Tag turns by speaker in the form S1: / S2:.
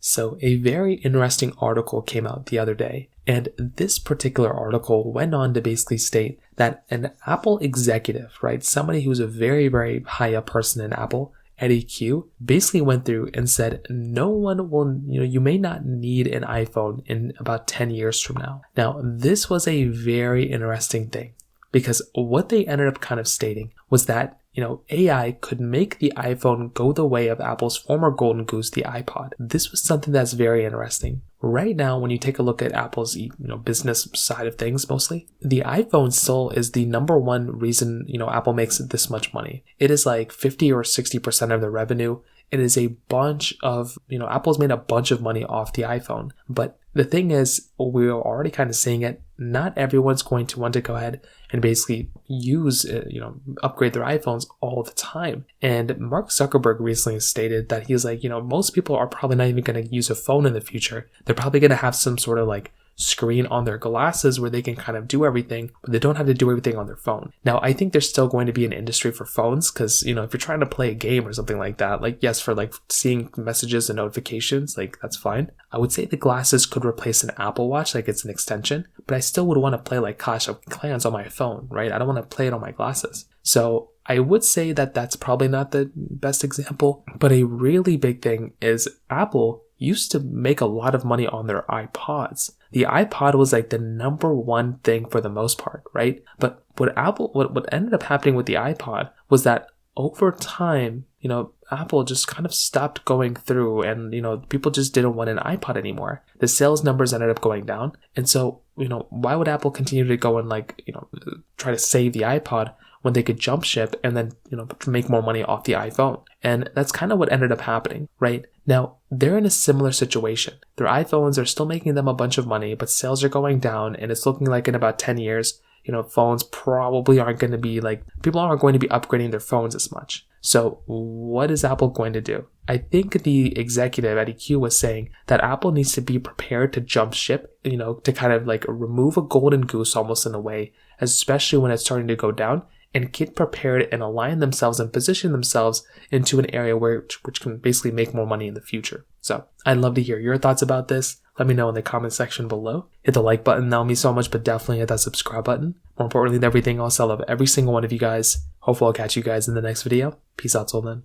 S1: So a very interesting article came out the other day, and this particular article went on to basically state that an Apple executive, right, somebody who's a very, very high up person in Apple, Eddie Q, basically went through and said, no one will, you may not need an iPhone in about 10 years from now. Now, this was a very interesting thing because what they ended up kind of stating was that AI could make the iPhone go the way of Apple's former golden goose, the iPod. This was something that's very interesting. Right now, when you take a look at Apple's business side of things mostly, the iPhone still is the number one reason Apple makes this much money. It is like 50 or 60% of the revenue. It is a bunch of, Apple's made a bunch of money off the iPhone. But the thing is, we're already kind of seeing it. Not everyone's going to want to go ahead and basically use, upgrade their iPhones all the time. And Mark Zuckerberg recently stated that he's like, most people are probably not even going to use a phone in the future. They're probably going to have some sort of like screen on their glasses where they can kind of do everything, but they don't have to do everything on their phone. Now, I think there's still going to be an industry for phones because, if you're trying to play a game or something like that, like, yes, for like seeing messages and notifications, like that's fine. I would say the glasses could replace an Apple Watch, like it's an extension, but I still would want to play like Clash of Clans on my phone, right? I don't want to play it on my glasses. So I would say that that's probably not the best example, but a really big thing is Apple used to make a lot of money on their iPods. The iPod was like the number one thing for the most part, right? But what ended up happening with the iPod was that over time, Apple just kind of stopped going through and, people just didn't want an iPod anymore. The sales numbers ended up going down. And so, why would Apple continue to go and try to save the iPod when they could jump ship and then, make more money off the iPhone? And that's kind of what ended up happening, right? Now, they're in a similar situation. Their iPhones are still making them a bunch of money, but sales are going down, and it's looking like in about 10 years, phones probably aren't going to be people aren't going to be upgrading their phones as much. So what is Apple going to do? I think the executive at EQ was saying that Apple needs to be prepared to jump ship, to kind of remove a golden goose almost in a way, especially when it's starting to go down, and get prepared and align themselves and position themselves into an area which can basically make more money in the future. So I'd love to hear your thoughts about this. Let me know in the comment section below. Hit the like button, that'll mean so much, but definitely hit that subscribe button. More importantly than everything else, I love every single one of you guys. Hopefully I'll catch you guys in the next video. Peace out till then.